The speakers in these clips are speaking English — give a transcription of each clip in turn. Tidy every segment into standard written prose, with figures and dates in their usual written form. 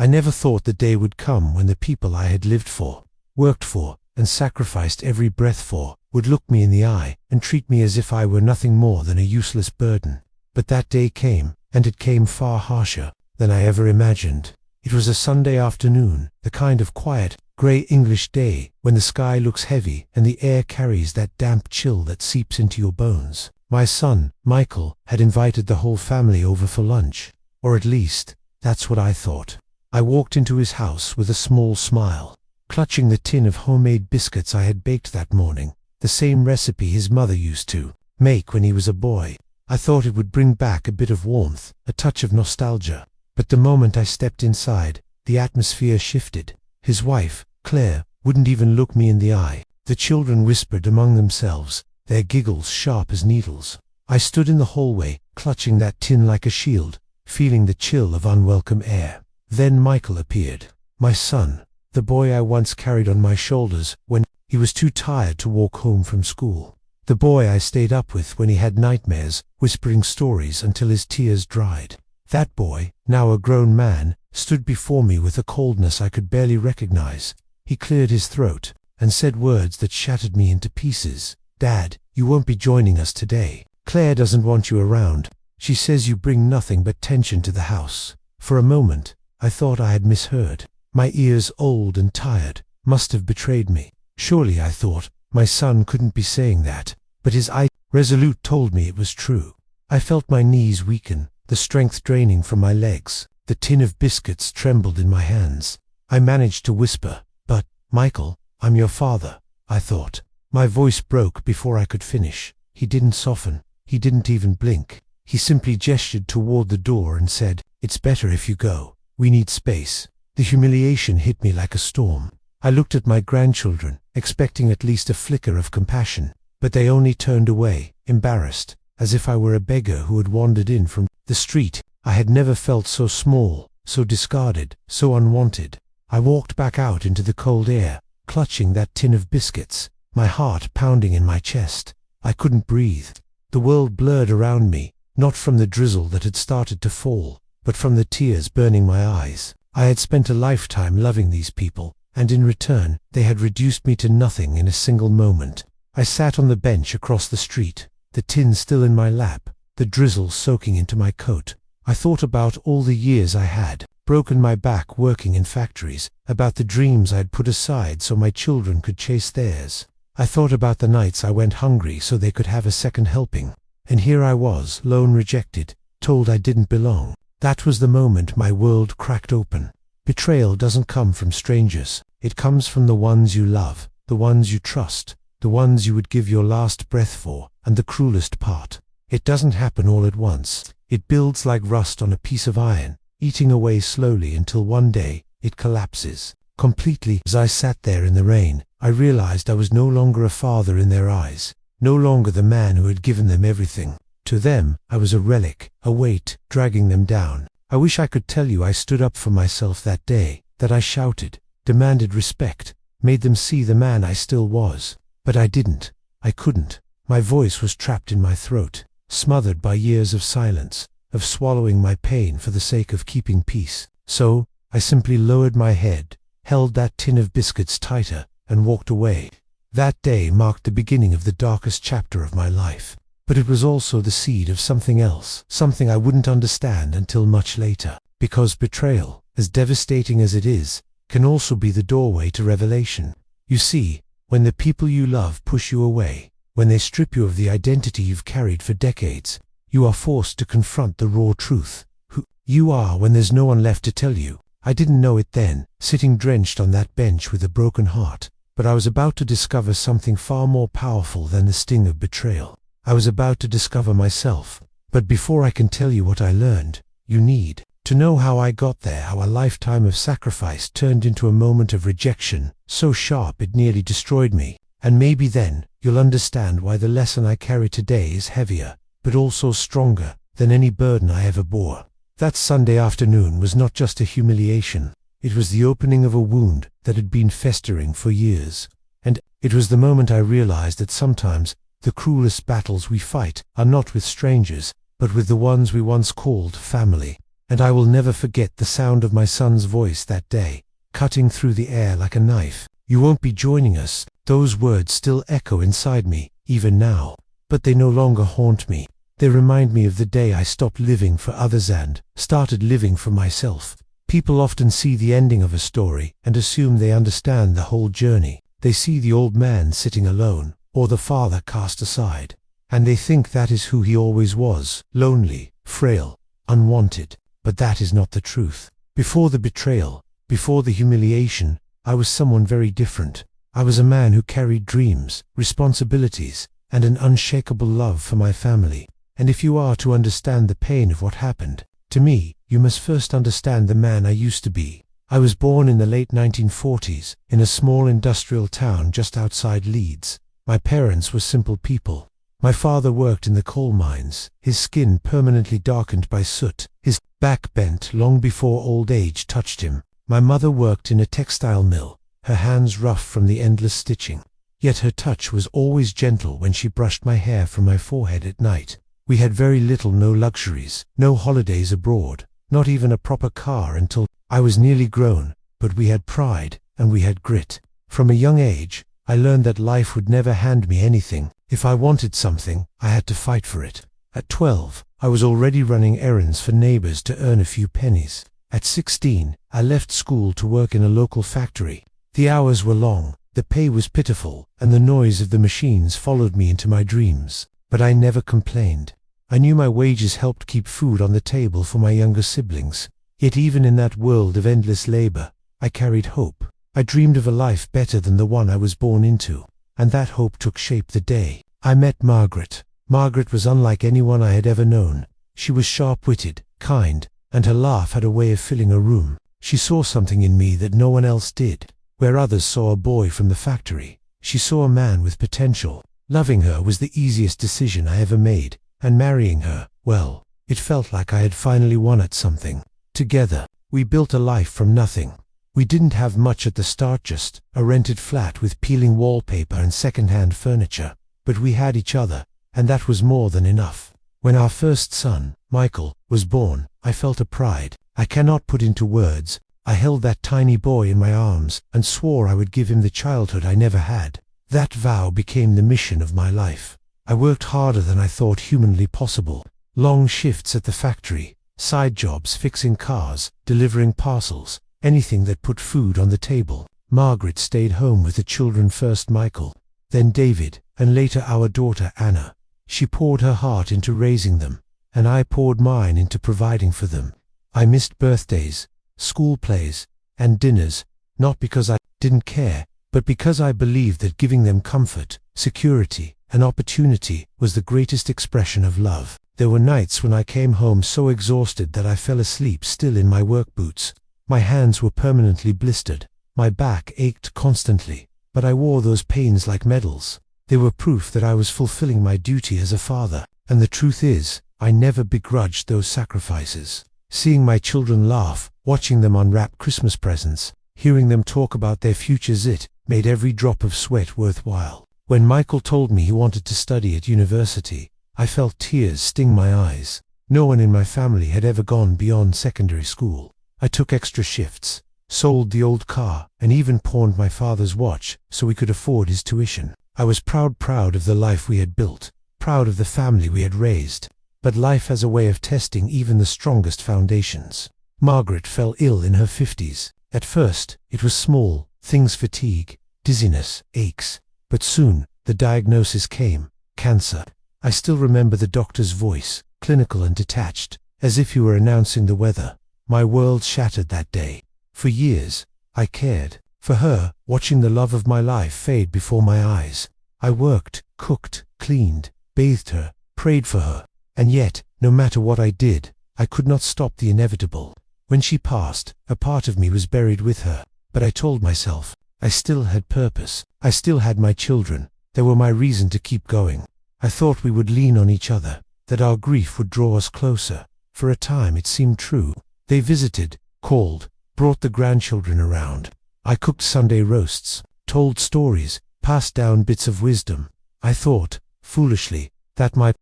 I never thought the day would come when the people I had lived for, worked for, and sacrificed every breath for, would look me in the eye and treat me as if I were nothing more than a useless burden. But that day came, and it came far harsher than I ever imagined. It was a Sunday afternoon, the kind of quiet, grey English day when the sky looks heavy and the air carries that damp chill that seeps into your bones. My son, Michael, had invited the whole family over for lunch, or at least, that's what I thought. I walked into his house with a small smile, clutching the tin of homemade biscuits I had baked that morning, the same recipe his mother used to make when he was a boy. I thought it would bring back a bit of warmth, a touch of nostalgia. But the moment I stepped inside, the atmosphere shifted. His wife, Claire, wouldn't even look me in the eye. The children whispered among themselves, their giggles sharp as needles. I stood in the hallway, clutching that tin like a shield, feeling the chill of unwelcome air. Then Michael appeared. My son, the boy I once carried on my shoulders when he was too tired to walk home from school. The boy I stayed up with when he had nightmares, whispering stories until his tears dried. That boy, now a grown man, stood before me with a coldness I could barely recognize. He cleared his throat and said words that shattered me into pieces. "Dad, you won't be joining us today. Claire doesn't want you around. She says you bring nothing but tension to the house." For a moment, I thought I had misheard. My ears, old and tired, must have betrayed me. Surely, I thought, my son couldn't be saying that. But his eye, resolute, told me it was true. I felt my knees weaken, the strength draining from my legs. The tin of biscuits trembled in my hands. I managed to whisper, "But, Michael, I'm your father," I thought. My voice broke before I could finish. He didn't soften. He didn't even blink. He simply gestured toward the door and said, "It's better if you go. We need space." The humiliation hit me like a storm. I looked at my grandchildren, expecting at least a flicker of compassion, but they only turned away, embarrassed, as if I were a beggar who had wandered in from the street. I had never felt so small, so discarded, so unwanted. I walked back out into the cold air, clutching that tin of biscuits, my heart pounding in my chest. I couldn't breathe. The world blurred around me, not from the drizzle that had started to fall, but from the tears burning my eyes. I had spent a lifetime loving these people, and in return, they had reduced me to nothing in a single moment. I sat on the bench across the street, the tin still in my lap, the drizzle soaking into my coat. I thought about all the years I had broken my back working in factories, about the dreams I had put aside so my children could chase theirs. I thought about the nights I went hungry so they could have a second helping. And here I was, lone, rejected, told I didn't belong. That was the moment my world cracked open. Betrayal doesn't come from strangers. It comes from the ones you love, the ones you trust, the ones you would give your last breath for. And the cruelest part, it doesn't happen all at once. It builds like rust on a piece of iron, eating away slowly until one day it collapses completely. As I sat there in the rain, I realized I was no longer a father in their eyes, no longer the man who had given them everything. To them, I was a relic, a weight, dragging them down. I wish I could tell you I stood up for myself that day, that I shouted, demanded respect, made them see the man I still was. But I didn't. I couldn't. My voice was trapped in my throat, smothered by years of silence, of swallowing my pain for the sake of keeping peace. So, I simply lowered my head, held that tin of biscuits tighter, and walked away. That day marked the beginning of the darkest chapter of my life. But it was also the seed of something else, something I wouldn't understand until much later. Because betrayal, as devastating as it is, can also be the doorway to revelation. You see, when the people you love push you away, when they strip you of the identity you've carried for decades, you are forced to confront the raw truth. Who you are when there's no one left to tell you. I didn't know it then, sitting drenched on that bench with a broken heart, but I was about to discover something far more powerful than the sting of betrayal. I was about to discover myself. But before I can tell you what I learned, you need to know how I got there, how a lifetime of sacrifice turned into a moment of rejection, so sharp it nearly destroyed me. And maybe then, you'll understand why the lesson I carry today is heavier, but also stronger, than any burden I ever bore. That Sunday afternoon was not just a humiliation. It was the opening of a wound that had been festering for years. And it was the moment I realized that sometimes the cruelest battles we fight are not with strangers, but with the ones we once called family. And I will never forget the sound of my son's voice that day, cutting through the air like a knife. "You won't be joining us." Those words still echo inside me, even now. But they no longer haunt me. They remind me of the day I stopped living for others and started living for myself. People often see the ending of a story and assume they understand the whole journey. They see the old man sitting alone, or the father cast aside, and they think that is who he always was: lonely, frail, unwanted. But that is not the truth. Before the betrayal, before the humiliation, I was someone very different. I was a man who carried dreams, responsibilities, and an unshakable love for my family. And if you are to understand the pain of what happened to me, you must first understand the man I used to be. I was born in the late 1940s, in a small industrial town just outside Leeds. My parents were simple people. My father worked in the coal mines, his skin permanently darkened by soot, his back bent long before old age touched him. My mother worked in a textile mill, her hands rough from the endless stitching. Yet her touch was always gentle when she brushed my hair from my forehead at night. We had very little, no luxuries, no holidays abroad, not even a proper car until I was nearly grown, but we had pride and we had grit. From a young age, I learned that life would never hand me anything. If I wanted something, I had to fight for it. At 12, I was already running errands for neighbors to earn a few pennies. At 16, I left school to work in a local factory. The hours were long, the pay was pitiful, and the noise of the machines followed me into my dreams. But I never complained. I knew my wages helped keep food on the table for my younger siblings. Yet even in that world of endless labor, I carried hope. I dreamed of a life better than the one I was born into. And that hope took shape the day I met Margaret. Margaret was unlike anyone I had ever known. She was sharp-witted, kind, and her laugh had a way of filling a room. She saw something in me that no one else did. Where others saw a boy from the factory, she saw a man with potential. Loving her was the easiest decision I ever made, and marrying her, well, it felt like I had finally won at something. Together, we built a life from nothing. We didn't have much at the start, just a rented flat with peeling wallpaper and second-hand furniture. But we had each other, and that was more than enough. When our first son, Michael, was born, I felt a pride I cannot put into words. I held that tiny boy in my arms and swore I would give him the childhood I never had. That vow became the mission of my life. I worked harder than I thought humanly possible. Long shifts at the factory, side jobs fixing cars, delivering parcels, anything that put food on the table. Margaret stayed home with the children, first Michael, then David, and later our daughter Anna. She poured her heart into raising them, and I poured mine into providing for them. I missed birthdays, school plays, and dinners, not because I didn't care, but because I believed that giving them comfort, security, and opportunity was the greatest expression of love. There were nights when I came home so exhausted that I fell asleep still in my work boots. My hands were permanently blistered. My back ached constantly, but I wore those pains like medals. They were proof that I was fulfilling my duty as a father. And the truth is, I never begrudged those sacrifices. Seeing my children laugh, watching them unwrap Christmas presents, hearing them talk about their futures, it made every drop of sweat worthwhile. When Michael told me he wanted to study at university, I felt tears sting my eyes. No one in my family had ever gone beyond secondary school. I took extra shifts, sold the old car, and even pawned my father's watch so we could afford his tuition. I was proud of the life we had built, proud of the family we had raised. But life has a way of testing even the strongest foundations. Margaret fell ill in her 50s. At first, it was small things: fatigue, dizziness, aches. But soon, the diagnosis came: cancer. I still remember the doctor's voice, clinical and detached, as if he were announcing the weather. My world shattered that day. For years, I cared for her, watching the love of my life fade before my eyes. I worked, cooked, cleaned, bathed her, prayed for her. And yet, no matter what I did, I could not stop the inevitable. When she passed, a part of me was buried with her. But I told myself, I still had purpose. I still had my children. They were my reason to keep going. I thought we would lean on each other, that our grief would draw us closer. For a time it seemed true. They visited, called, brought the grandchildren around. I cooked Sunday roasts, told stories, passed down bits of wisdom. I thought, foolishly, that my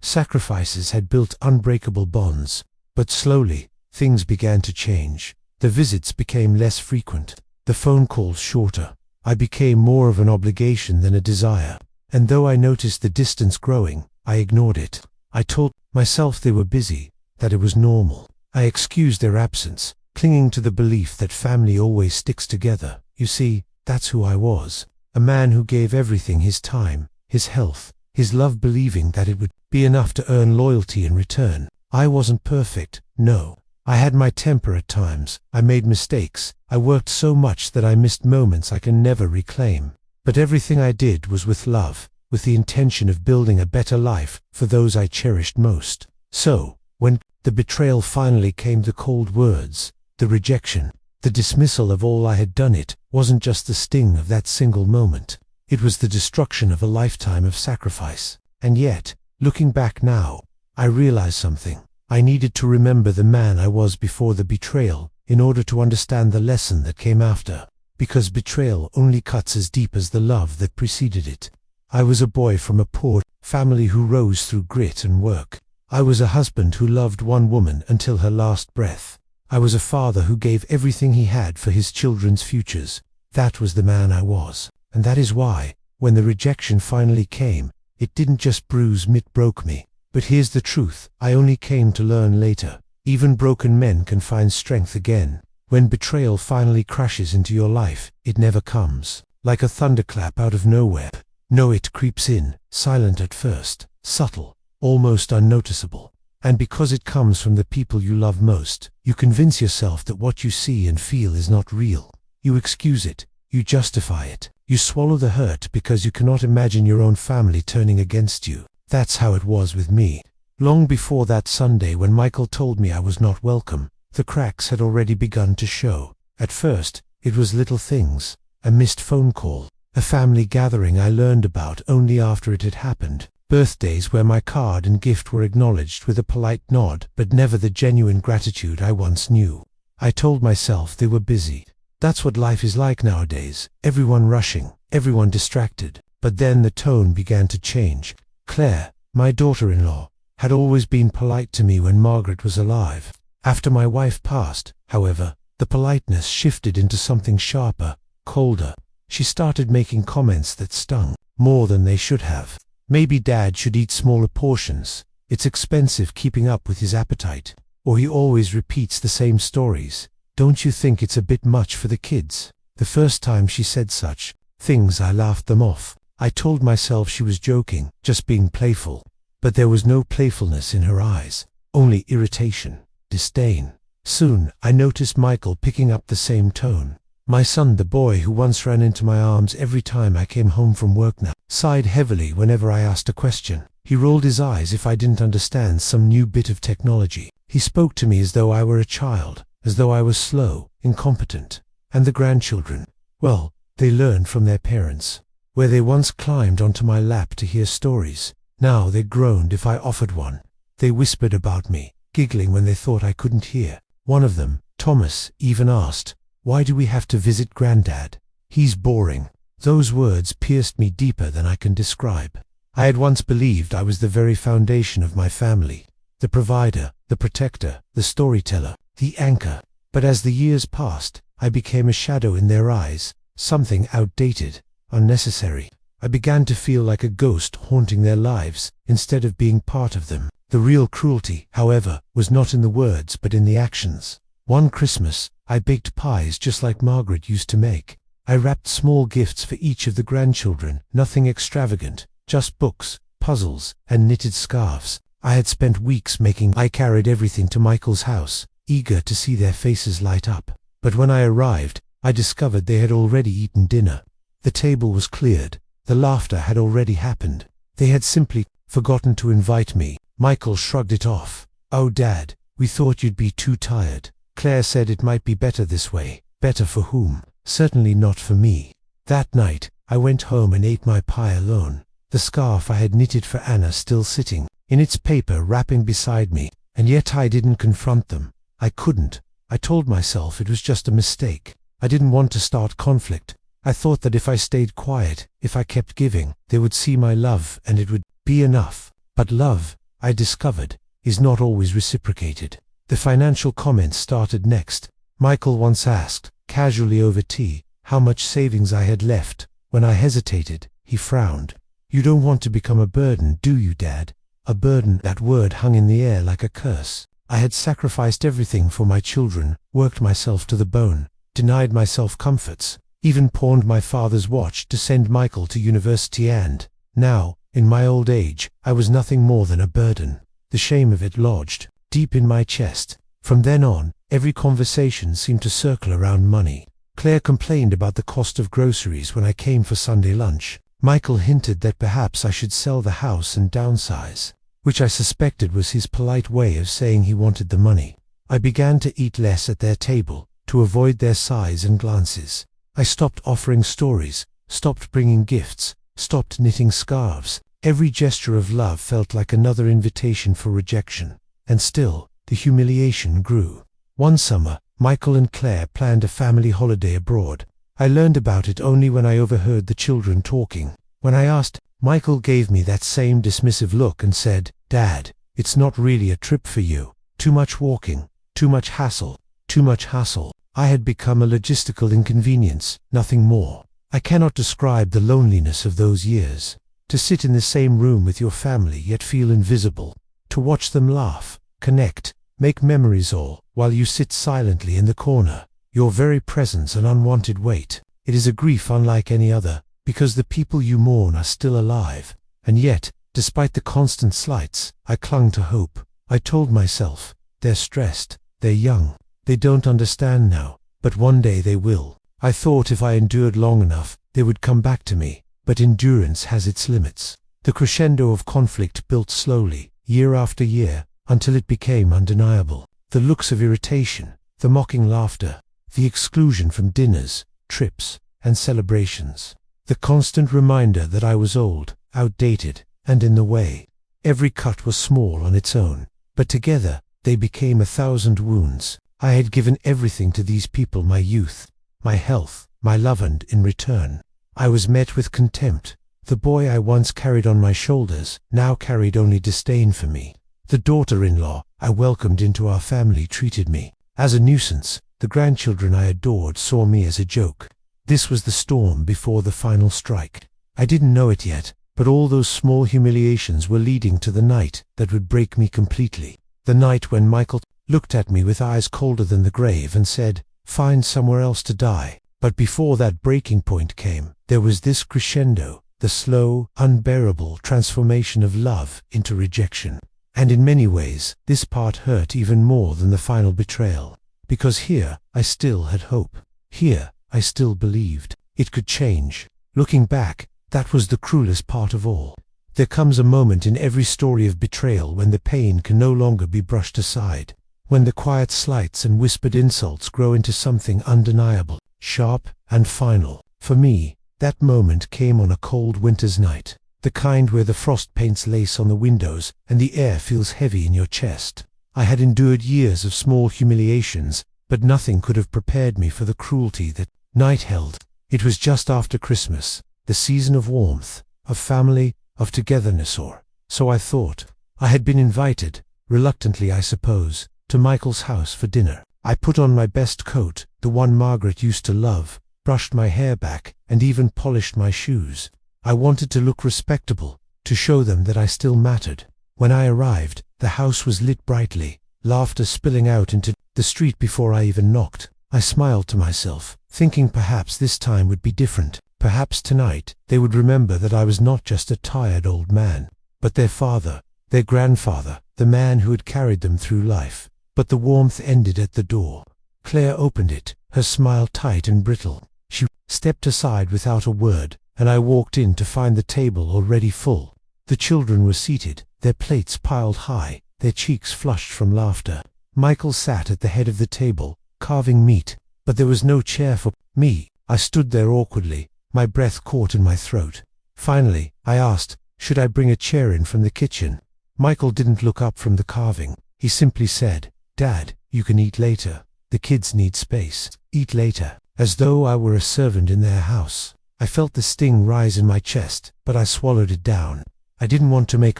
sacrifices had built unbreakable bonds. But slowly, things began to change. The visits became less frequent, the phone calls shorter. I became more of an obligation than a desire. And though I noticed the distance growing, I ignored it. I told myself they were busy, that it was normal. I excused their absence, clinging to the belief that family always sticks together. You see, that's who I was. A man who gave everything, his time, his health, his love, believing that it would be enough to earn loyalty in return. I wasn't perfect, no. I had my temper at times, I made mistakes, I worked so much that I missed moments I can never reclaim. But everything I did was with love, with the intention of building a better life for those I cherished most. So, when the betrayal finally came, the cold words, the rejection, the dismissal of all I had done, it wasn't just the sting of that single moment. It was the destruction of a lifetime of sacrifice. And yet, looking back now, I realized something. I needed to remember the man I was before the betrayal in order to understand the lesson that came after. Because betrayal only cuts as deep as the love that preceded it. I was a boy from a poor family who rose through grit and work. I was a husband who loved one woman until her last breath. I was a father who gave everything he had for his children's futures. That was the man I was. And that is why, when the rejection finally came, it didn't just bruise me, it broke me. But here's the truth, I only came to learn later. Even broken men can find strength again. When betrayal finally crashes into your life, it never comes like a thunderclap out of nowhere. No, it creeps in, silent at first, subtle, almost unnoticeable. And because it comes from the people you love most, you convince yourself that what you see and feel is not real. You excuse it, you justify it, you swallow the hurt because you cannot imagine your own family turning against you. That's how it was with me. Long before that Sunday when Michael told me I was not welcome, the cracks had already begun to show. At first, it was little things, a missed phone call, a family gathering I learned about only after it had happened, birthdays where my card and gift were acknowledged with a polite nod, but never the genuine gratitude I once knew. I told myself they were busy. That's what life is like nowadays, everyone rushing, everyone distracted. But then the tone began to change. Claire, my daughter-in-law, had always been polite to me when Margaret was alive. After my wife passed, however, the politeness shifted into something sharper, colder. She started making comments that stung, more than they should have. Maybe Dad should eat smaller portions. It's expensive keeping up with his appetite. Or he always repeats the same stories. Don't you think it's a bit much for the kids? The first time she said such things, I laughed them off. I told myself she was joking, just being playful. But there was no playfulness in her eyes, only irritation, disdain. Soon, I noticed Michael picking up the same tone. My son, the boy who once ran into my arms every time I came home from work, now sighed heavily whenever I asked a question. He rolled his eyes if I didn't understand some new bit of technology. He spoke to me as though I were a child, as though I was slow, incompetent. And the grandchildren, well, they learned from their parents. Where they once climbed onto my lap to hear stories, now they groaned if I offered one. They whispered about me, giggling when they thought I couldn't hear. One of them, Thomas, even asked, "Why do we have to visit Granddad? He's boring." Those words pierced me deeper than I can describe. I had once believed I was the very foundation of my family, the provider, the protector, the storyteller, the anchor. But as the years passed, I became a shadow in their eyes, something outdated, unnecessary. I began to feel like a ghost haunting their lives, instead of being part of them. The real cruelty, however, was not in the words but in the actions. One Christmas, I baked pies just like Margaret used to make. I wrapped small gifts for each of the grandchildren, nothing extravagant, just books, puzzles, and knitted scarves. I had spent weeks making. I carried everything to Michael's house, eager to see their faces light up. But when I arrived, I discovered they had already eaten dinner. The table was cleared. The laughter had already happened. They had simply forgotten to invite me. Michael shrugged it off. "Oh, Dad, we thought you'd be too tired. Claire said it might be better this way." Better for whom? Certainly not for me. That night, I went home and ate my pie alone. The scarf I had knitted for Anna still sitting in its paper wrapping beside me, and yet I didn't confront them. I couldn't. I told myself it was just a mistake. I didn't want to start conflict. I thought that if I stayed quiet, if I kept giving, they would see my love and it would be enough. But love, I discovered, is not always reciprocated. The financial comments started next. Michael once asked, casually over tea, how much savings I had left. When I hesitated, he frowned. "You don't want to become a burden, do you, Dad?" A burden, that word hung in the air like a curse. I had sacrificed everything for my children, worked myself to the bone, denied myself comforts, even pawned my father's watch to send Michael to university, and now, in my old age, I was nothing more than a burden. The shame of it lodged deep in my chest. From then on, every conversation seemed to circle around money. Claire complained about the cost of groceries when I came for Sunday lunch. Michael hinted that perhaps I should sell the house and downsize, which I suspected was his polite way of saying he wanted the money. I began to eat less at their table, to avoid their sighs and glances. I stopped offering stories, stopped bringing gifts, stopped knitting scarves. Every gesture of love felt like another invitation for rejection. And still, the humiliation grew. One summer, Michael and Claire planned a family holiday abroad. I learned about it only when I overheard the children talking. When I asked, Michael gave me that same dismissive look and said, "Dad, it's not really a trip for you. Too much walking, too much hassle, too much hassle." I had become a logistical inconvenience, nothing more. I cannot describe the loneliness of those years. To sit in the same room with your family yet feel invisible. To watch them laugh, connect, make memories all, while you sit silently in the corner. Your very presence an unwanted weight. It is a grief unlike any other, because the people you mourn are still alive. And yet, despite the constant slights, I clung to hope. I told myself, they're stressed, they're young, they don't understand now, but one day they will. I thought if I endured long enough, they would come back to me, but endurance has its limits. The crescendo of conflict built slowly, year after year, until it became undeniable. The looks of irritation, the mocking laughter, the exclusion from dinners, trips, and celebrations. The constant reminder that I was old, outdated, and in the way. Every cut was small on its own, but together they became 1,000 wounds. I had given everything to these people: my youth, my health, my love, and in return, I was met with contempt. The boy I once carried on my shoulders now carried only disdain for me. The daughter-in-law I welcomed into our family treated me as a nuisance. The grandchildren I adored saw me as a joke. This was the storm before the final strike. I didn't know it yet, but all those small humiliations were leading to the night that would break me completely. The night when Michael looked at me with eyes colder than the grave and said, "Find somewhere else to die." But before that breaking point came, there was this crescendo, the slow, unbearable transformation of love into rejection. And in many ways, this part hurt even more than the final betrayal. Because here, I still had hope. Here, I still believed it could change. Looking back, that was the cruelest part of all. There comes a moment in every story of betrayal when the pain can no longer be brushed aside. When the quiet slights and whispered insults grow into something undeniable, sharp, and final. For me, that moment came on a cold winter's night. The kind where the frost paints lace on the windows and the air feels heavy in your chest. I had endured years of small humiliations, but nothing could have prepared me for the cruelty that night held. It was just after Christmas, the season of warmth, of family, of togetherness, or so I thought. I had been invited, reluctantly I suppose, to Michael's house for dinner. I put on my best coat, the one Margaret used to love, brushed my hair back, and even polished my shoes. I wanted to look respectable, to show them that I still mattered. When I arrived, the house was lit brightly, laughter spilling out into the street before I even knocked. I smiled to myself, thinking perhaps this time would be different. Perhaps tonight they would remember that I was not just a tired old man, but their father, their grandfather, the man who had carried them through life. But the warmth ended at the door. Claire opened it, her smile tight and brittle. She stepped aside without a word, and I walked in to find the table already full. The children were seated, their plates piled high, their cheeks flushed from laughter. Michael sat at the head of the table, carving meat, but there was no chair for me. I stood there awkwardly, my breath caught in my throat. Finally, I asked, should I bring a chair in from the kitchen? Michael didn't look up from the carving. He simply said, "Dad, you can eat later. The kids need space. Eat later." As though I were a servant in their house. I felt the sting rise in my chest, but I swallowed it down. I didn't want to make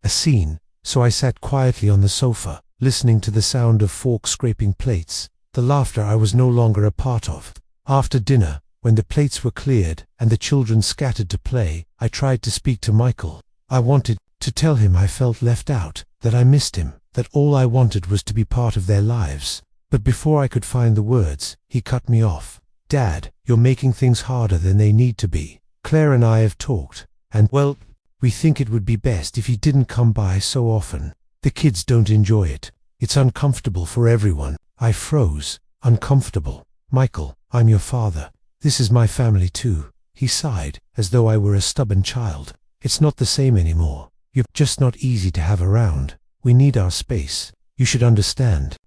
a scene, so I sat quietly on the sofa, listening to the sound of forks scraping plates, the laughter I was no longer a part of. After dinner, when the plates were cleared and the children scattered to play, I tried to speak to Michael. I wanted to tell him I felt left out, that I missed him, that all I wanted was to be part of their lives. But before I could find the words, he cut me off. "Dad, you're making things harder than they need to be. Claire and I have talked, and, well, we think it would be best if he didn't come by so often. The kids don't enjoy it. It's uncomfortable for everyone." I froze. Uncomfortable. "Michael, I'm your father. This is my family too." He sighed, as though I were a stubborn child. "It's not the same anymore. You're just not easy to have around. We need our space. You should understand."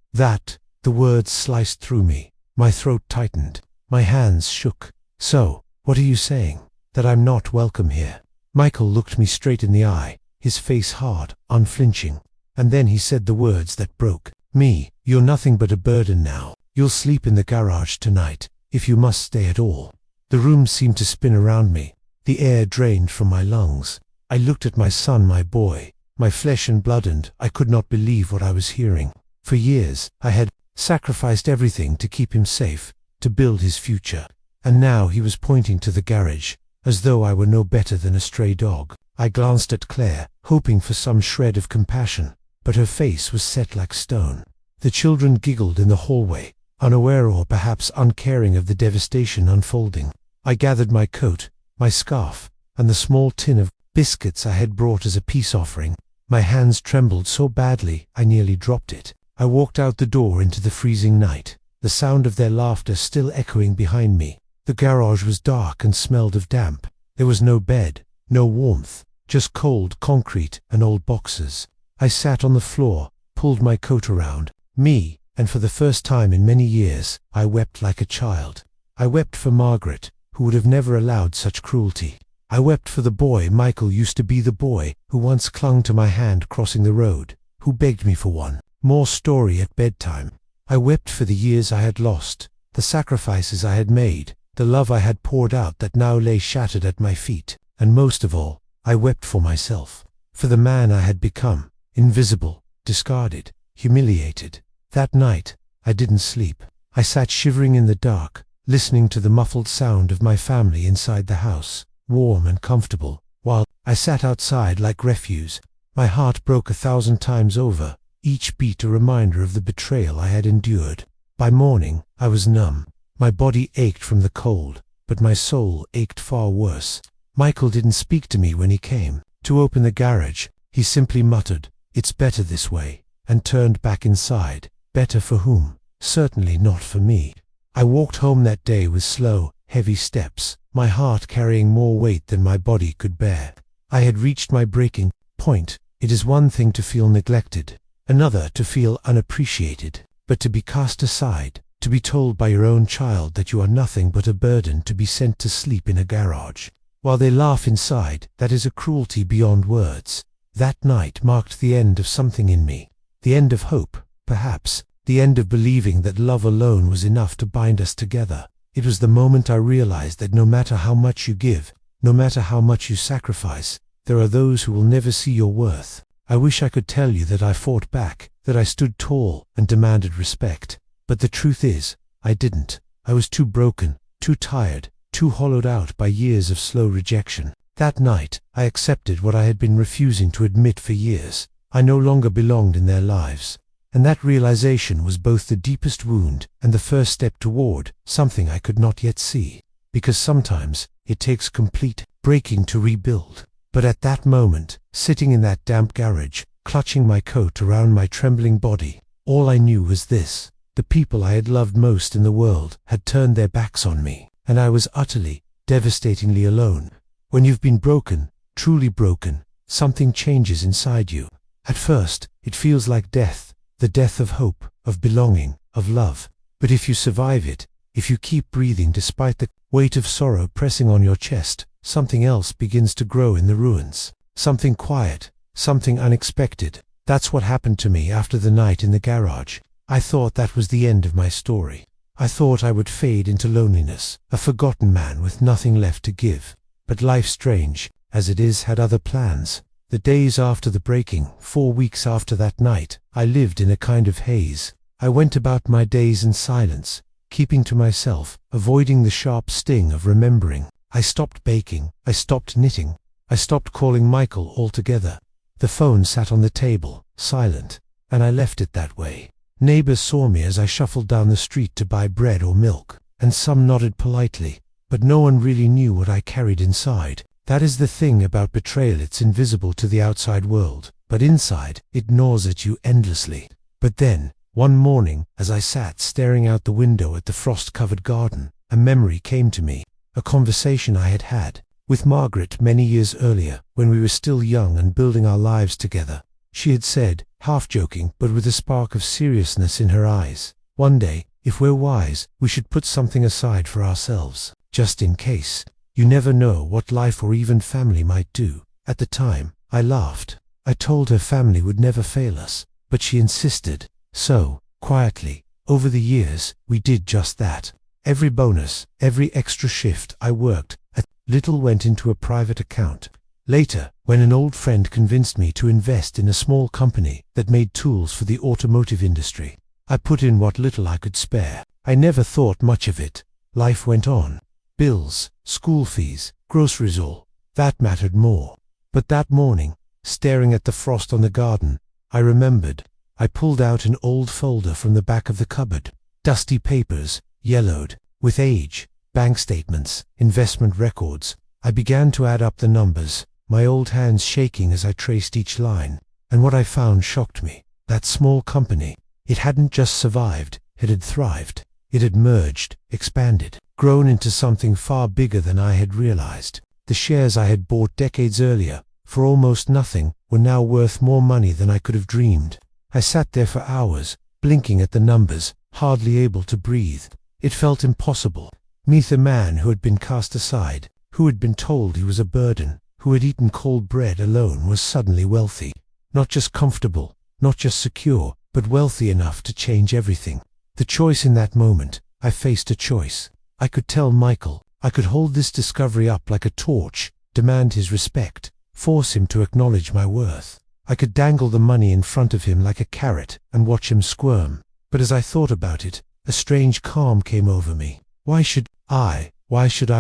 The words sliced through me. My throat tightened. My hands shook. "So, what are you saying? That I'm not welcome here?" Michael looked me straight in the eye, his face hard, unflinching. And then he said the words that broke me. "You're nothing but a burden now. You'll sleep in the garage tonight, if you must stay at all." The room seemed to spin around me. The air drained from my lungs. I looked at my son, my boy, my flesh and blood, and I could not believe what I was hearing. For years, I had sacrificed everything to keep him safe, to build his future. And now he was pointing to the garage, as though I were no better than a stray dog. I glanced at Claire, hoping for some shred of compassion, but her face was set like stone. The children giggled in the hallway, unaware or perhaps uncaring of the devastation unfolding. I gathered my coat, my scarf, and the small tin of biscuits I had brought as a peace offering. My hands trembled so badly I nearly dropped it. I walked out the door into the freezing night, the sound of their laughter still echoing behind me. The garage was dark and smelled of damp. There was no bed, no warmth, just cold concrete and old boxes. I sat on the floor, pulled my coat around me, and for the first time in many years, I wept like a child. I wept for Margaret, who would have never allowed such cruelty. I wept for the boy Michael used to be, the boy who once clung to my hand crossing the road, who begged me for one more story at bedtime. I wept for the years I had lost, the sacrifices I had made, the love I had poured out that now lay shattered at my feet. And most of all, I wept for myself, for the man I had become, invisible, discarded, humiliated. That night, I didn't sleep. I sat shivering in the dark, listening to the muffled sound of my family inside the house, warm and comfortable, while I sat outside like refuse. My heart broke 1,000 times over, each beat a reminder of the betrayal I had endured. By morning, I was numb. My body ached from the cold, but my soul ached far worse. Michael didn't speak to me when he came to open the garage. He simply muttered, "It's better this way," and turned back inside. Better for whom? Certainly not for me. I walked home that day with slow, heavy steps, my heart carrying more weight than my body could bear. I had reached my breaking point. It is one thing to feel neglected, another to feel unappreciated, but to be cast aside, to be told by your own child that you are nothing but a burden to be sent to sleep in a garage, while they laugh inside, that is a cruelty beyond words. That night marked the end of something in me, the end of hope, perhaps, the end of believing that love alone was enough to bind us together. It was the moment I realized that no matter how much you give, no matter how much you sacrifice, there are those who will never see your worth. I wish I could tell you that I fought back, that I stood tall and demanded respect. But the truth is, I didn't. I was too broken, too tired, too hollowed out by years of slow rejection. That night, I accepted what I had been refusing to admit for years. I no longer belonged in their lives. And that realization was both the deepest wound and the first step toward something I could not yet see. Because sometimes, it takes complete breaking to rebuild. But at that moment, sitting in that damp garage, clutching my coat around my trembling body, all I knew was this: the people I had loved most in the world had turned their backs on me, and I was utterly, devastatingly alone. When you've been broken, truly broken, something changes inside you. At first, it feels like death, the death of hope, of belonging, of love. But if you survive it, if you keep breathing despite the weight of sorrow pressing on your chest, something else begins to grow in the ruins. Something quiet, something unexpected. That's what happened to me after the night in the garage. I thought that was the end of my story. I thought I would fade into loneliness, a forgotten man with nothing left to give. But life, strange as it is, had other plans. The days after the breaking, 4 weeks after that night, I lived in a kind of haze. I went about my days in silence, keeping to myself, avoiding the sharp sting of remembering. I stopped baking, I stopped knitting, I stopped calling Michael altogether. The phone sat on the table, silent, and I left it that way. Neighbors saw me as I shuffled down the street to buy bread or milk, and some nodded politely, but no one really knew what I carried inside. That is the thing about betrayal, it's invisible to the outside world, but inside, it gnaws at you endlessly. But then, one morning, as I sat staring out the window at the frost-covered garden, a memory came to me, a conversation I had had with Margaret many years earlier, when we were still young and building our lives together. She had said, half joking but with a spark of seriousness in her eyes, "One day, if we're wise, we should put something aside for ourselves, just in case. You never know what life or even family might do." At the time, I laughed. I told her family would never fail us, but she insisted. So, quietly, over the years, we did just that. Every bonus, every extra shift I worked, a little went into a private account. Later, when an old friend convinced me to invest in a small company that made tools for the automotive industry, I put in what little I could spare. I never thought much of it. Life went on. Bills, school fees, groceries, all that mattered more. But that morning, staring at the frost on the garden, I remembered. I pulled out an old folder from the back of the cupboard. Dusty papers, yellowed with age, bank statements, investment records. I began to add up the numbers, my old hands shaking as I traced each line. And what I found shocked me. That small company, it hadn't just survived, it had thrived. It had merged, expanded, grown into something far bigger than I had realized. The shares I had bought decades earlier, for almost nothing, were now worth more money than I could have dreamed. I sat there for hours, blinking at the numbers, hardly able to breathe. It felt impossible. Meet a man who had been cast aside, who had been told he was a burden, who had eaten cold bread alone, was suddenly wealthy. Not just comfortable, not just secure, but wealthy enough to change everything. The choice in that moment, I faced a choice. I could tell Michael, I could hold this discovery up like a torch, demand his respect, force him to acknowledge my worth. I could dangle the money in front of him like a carrot and watch him squirm. But as I thought about it, a strange calm came over me. Why should I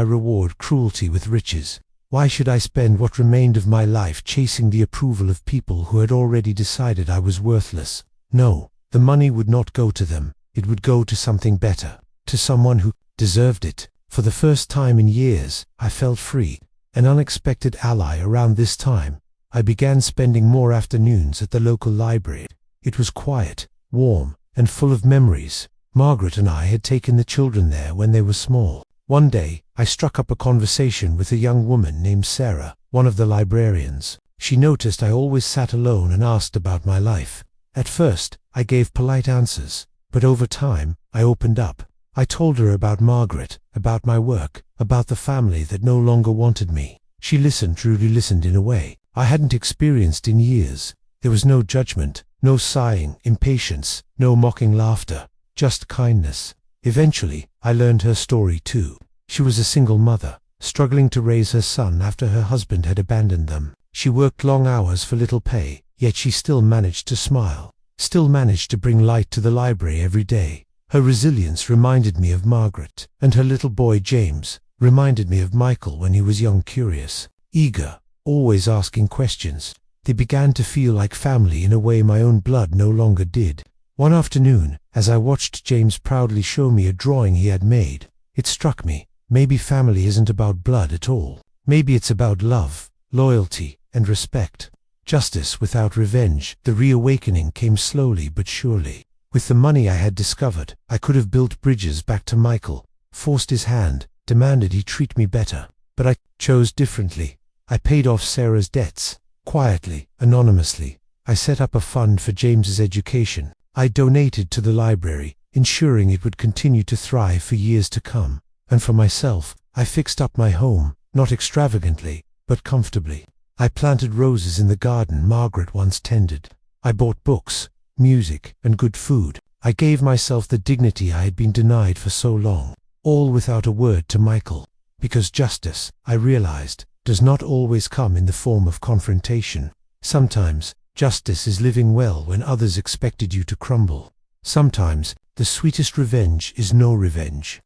reward cruelty with riches? Why should I spend what remained of my life chasing the approval of people who had already decided I was worthless? No, the money would not go to them. It would go to something better, to someone who deserved it. For the first time in years, I felt free, an unexpected ally. Around this time, I began spending more afternoons at the local library. It was quiet, warm, and full of memories. Margaret and I had taken the children there when they were small. One day, I struck up a conversation with a young woman named Sarah, one of the librarians. She noticed I always sat alone and asked about my life. At first, I gave polite answers, but over time, I opened up. I told her about Margaret, about my work, about the family that no longer wanted me. She listened, truly listened in a way I hadn't experienced in years. There was no judgment, no sighing, impatience, no mocking laughter, just kindness. Eventually, I learned her story too. She was a single mother, struggling to raise her son after her husband had abandoned them. She worked long hours for little pay, yet she still managed to smile, still managed to bring light to the library every day. Her resilience reminded me of Margaret, and her little boy James reminded me of Michael when he was young, curious, eager, always asking questions. They began to feel like family in a way my own blood no longer did. One afternoon, as I watched James proudly show me a drawing he had made, it struck me, maybe family isn't about blood at all. Maybe it's about love, loyalty, and respect. Justice without revenge. The reawakening came slowly but surely. With the money I had discovered, I could have built bridges back to Michael, forced his hand, demanded he treat me better. But I chose differently. I paid off Sarah's debts. Quietly, anonymously, I set up a fund for James's education. I donated to the library, ensuring it would continue to thrive for years to come. And for myself, I fixed up my home, not extravagantly, but comfortably. I planted roses in the garden Margaret once tended. I bought books, music, and good food. I gave myself the dignity I had been denied for so long, all without a word to Michael. Because justice, I realized, does not always come in the form of confrontation. Sometimes, justice is living well when others expected you to crumble. Sometimes, the sweetest revenge is no revenge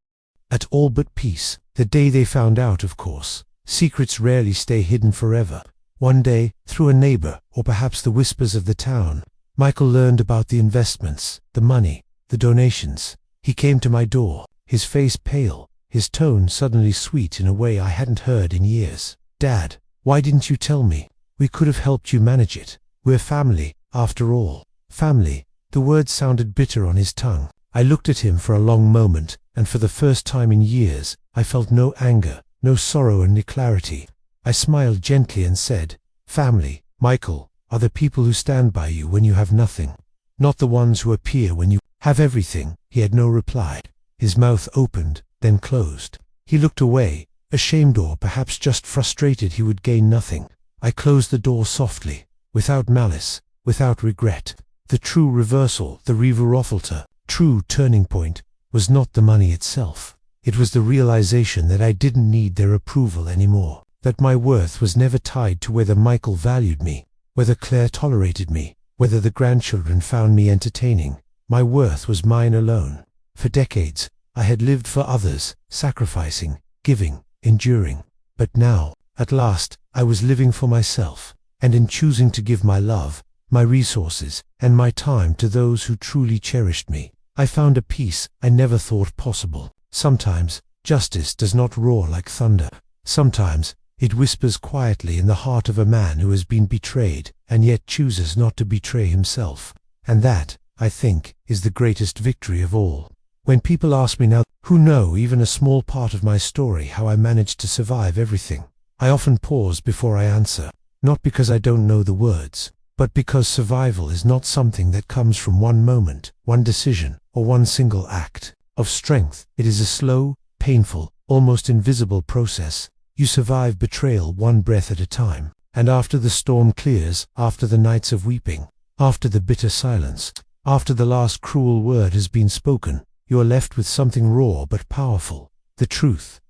at all but peace. The day they found out, of course. Secrets rarely stay hidden forever. One day, through a neighbor, or perhaps the whispers of the town, Michael learned about the investments, the money, the donations. He came to my door, his face pale, his tone suddenly sweet in a way I hadn't heard in years. "Dad, why didn't you tell me? We could have helped you manage it. We're family, after all." Family. The word sounded bitter on his tongue. I looked at him for a long moment, and for the first time in years, I felt no anger, no sorrow, only clarity. I smiled gently and said, "Family, Michael, are the people who stand by you when you have nothing, not the ones who appear when you have everything." He had no reply. His mouth opened, then closed. He looked away, ashamed or perhaps just frustrated he would gain nothing. I closed the door softly, without malice, without regret. The true reversal, the reversal, true turning point, was not the money itself. It was the realization that I didn't need their approval anymore, that my worth was never tied to whether Michael valued me, whether Claire tolerated me, whether the grandchildren found me entertaining. My worth was mine alone. For decades, I had lived for others, sacrificing, giving, enduring. But now, at last, I was living for myself, and in choosing to give my love, my resources, and my time to those who truly cherished me, I found a peace I never thought possible. Sometimes, justice does not roar like thunder. Sometimes, it whispers quietly in the heart of a man who has been betrayed, and yet chooses not to betray himself. And that, I think, is the greatest victory of all. When people ask me now, who know even a small part of my story, how I managed to survive everything, I often pause before I answer, not because I don't know the words, but because survival is not something that comes from one moment, one decision, or one single act of strength. It is a slow, painful, almost invisible process. You survive betrayal one breath at a time, and after the storm clears, after the nights of weeping, after the bitter silence, after the last cruel word has been spoken, you are left with something raw but powerful. The truth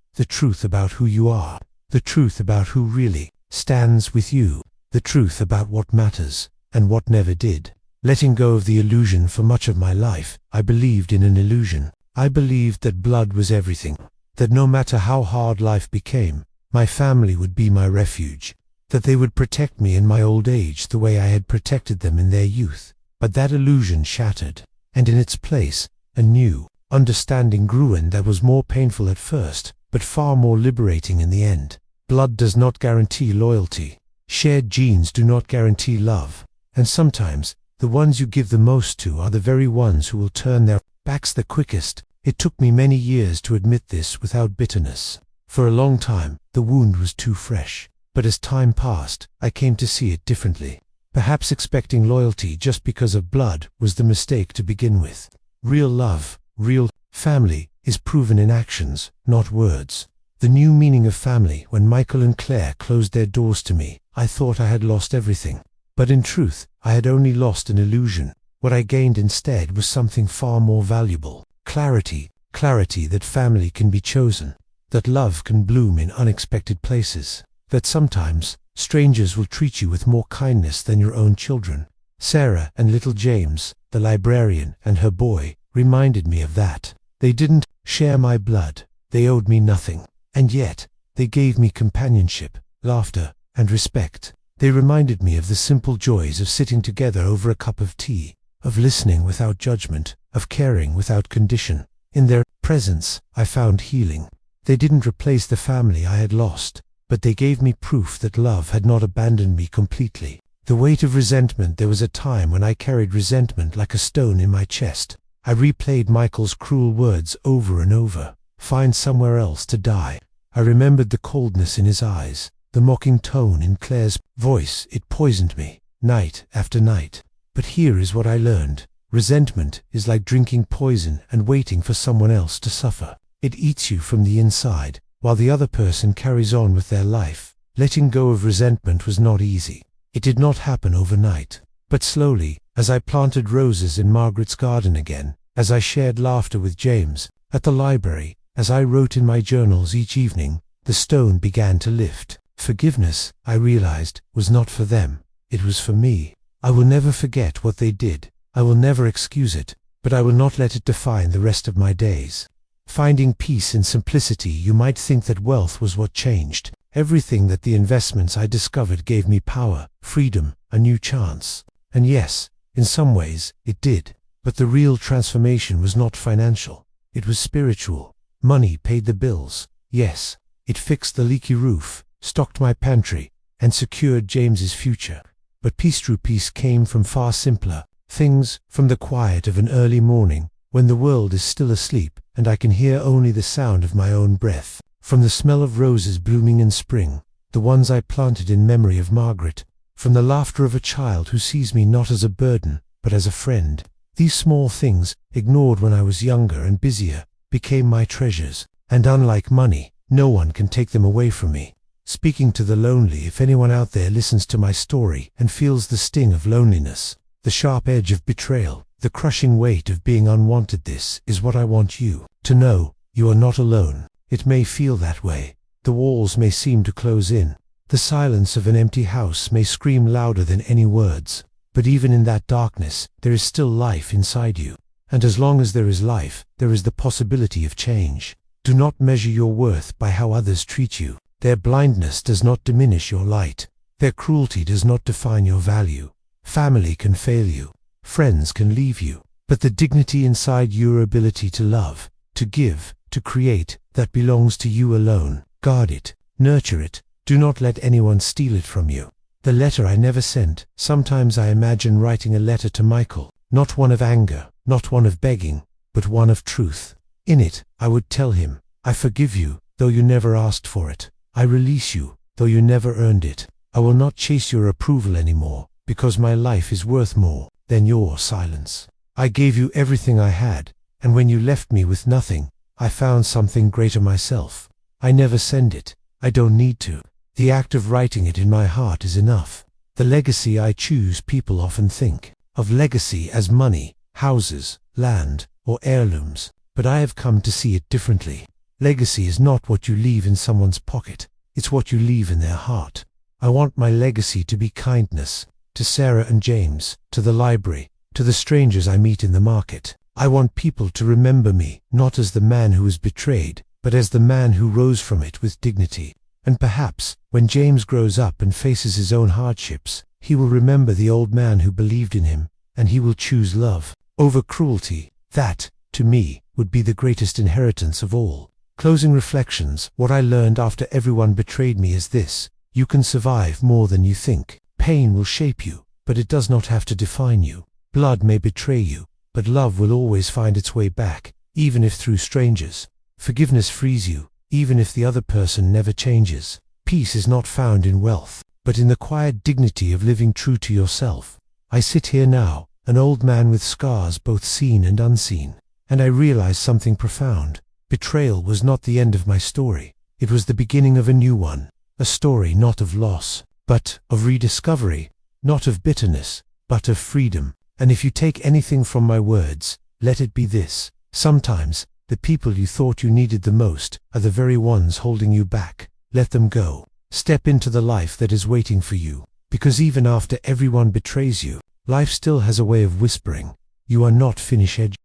about who you are, the truth about who really stands with you, the truth about what matters, and what never did. Letting go of the illusion. For much of my life, I believed in an illusion. I believed that blood was everything, that no matter how hard life became, my family would be my refuge, that they would protect me in my old age the way I had protected them in their youth. But that illusion shattered, and in its place, a new understanding grew, and that was more painful at first, but far more liberating in the end. Blood does not guarantee loyalty. Shared genes do not guarantee love, and sometimes, the ones you give the most to are the very ones who will turn their backs the quickest. It took me many years to admit this without bitterness. For a long time, the wound was too fresh, but as time passed, I came to see it differently. Perhaps expecting loyalty just because of blood was the mistake to begin with. Real love, real family, is proven in actions, not words. The new meaning of family. When Michael and Claire closed their doors to me, I thought I had lost everything. But in truth, I had only lost an illusion. What I gained instead was something far more valuable. Clarity that family can be chosen, that love can bloom in unexpected places, that sometimes strangers will treat you with more kindness than your own children. Sarah and little James, the librarian, and her boy, reminded me of that. They didn't share my blood, they owed me nothing, and yet, they gave me companionship, laughter, and respect. They reminded me of the simple joys of sitting together over a cup of tea, of listening without judgment, of caring without condition. In their presence, I found healing. They didn't replace the family I had lost, but they gave me proof that love had not abandoned me completely. The weight of resentment. There was a time when I carried resentment like a stone in my chest. I replayed Michael's cruel words over and over. Find somewhere else to die. I remembered the coldness in his eyes, the mocking tone in Claire's voice. It poisoned me, night after night. But here is what I learned. Resentment is like drinking poison and waiting for someone else to suffer. It eats you from the inside, while the other person carries on with their life. Letting go of resentment was not easy. It did not happen overnight. But slowly, as I planted roses in Margaret's garden again, as I shared laughter with James at the library, as I wrote in my journals each evening, the stone began to lift. Forgiveness, I realized, was not for them. It was for me. I will never forget what they did. I will never excuse it, but I will not let it define the rest of my days. Finding peace in simplicity. You might think that wealth was what changed everything, that the investments I discovered gave me power, freedom, a new chance. And yes, in some ways, it did. But the real transformation was not financial. It was spiritual. Money paid the bills. Yes, it fixed the leaky roof, stocked my pantry, and secured James's future. But true peace came from far simpler things, from the quiet of an early morning, when the world is still asleep, and I can hear only the sound of my own breath, from the smell of roses blooming in spring, the ones I planted in memory of Margaret, from the laughter of a child who sees me not as a burden, but as a friend. These small things, ignored when I was younger and busier, became my treasures, and unlike money, no one can take them away from me. Speaking to the lonely, if anyone out there listens to my story and feels the sting of loneliness, the sharp edge of betrayal, the crushing weight of being unwanted, this is what I want you to know. You are not alone. It may feel that way. The walls may seem to close in. The silence of an empty house may scream louder than any words. But even in that darkness, there is still life inside you. And as long as there is life, there is the possibility of change. Do not measure your worth by how others treat you. Their blindness does not diminish your light. Their cruelty does not define your value. Family can fail you. Friends can leave you. But the dignity inside your ability to love, to give, to create, that belongs to you alone. Guard it. Nurture it. Do not let anyone steal it from you. The letter I never sent. Sometimes I imagine writing a letter to Michael, not one of anger, not one of begging, but one of truth. In it, I would tell him, I forgive you, though you never asked for it. I release you, though you never earned it. I will not chase your approval anymore, because my life is worth more than your silence. I gave you everything I had, and when you left me with nothing, I found something greater myself. I never send it. I don't need to. The act of writing it in my heart is enough. The legacy I choose. People often think of legacy as money, houses, land, or heirlooms, but I have come to see it differently. Legacy is not what you leave in someone's pocket. It's what you leave in their heart. I want my legacy to be kindness, to Sarah and James, to the library, to the strangers I meet in the market. I want people to remember me, not as the man who was betrayed, but as the man who rose from it with dignity. And perhaps, when James grows up and faces his own hardships, he will remember the old man who believed in him, and he will choose love over cruelty. That, to me, would be the greatest inheritance of all. Closing reflections. What I learned after everyone betrayed me is this: you can survive more than you think. Pain will shape you, but it does not have to define you. Blood may betray you, but love will always find its way back, even if through strangers. Forgiveness frees you, even if the other person never changes. Peace is not found in wealth, but in the quiet dignity of living true to yourself. I sit here now, an old man with scars both seen and unseen, and I realize something profound. Betrayal was not the end of my story. It was the beginning of a new one. A story not of loss, but of rediscovery, not of bitterness, but of freedom. And if you take anything from my words, let it be this: sometimes, the people you thought you needed the most are the very ones holding you back. Let them go. Step into the life that is waiting for you. Because even after everyone betrays you, life still has a way of whispering, you are not finished.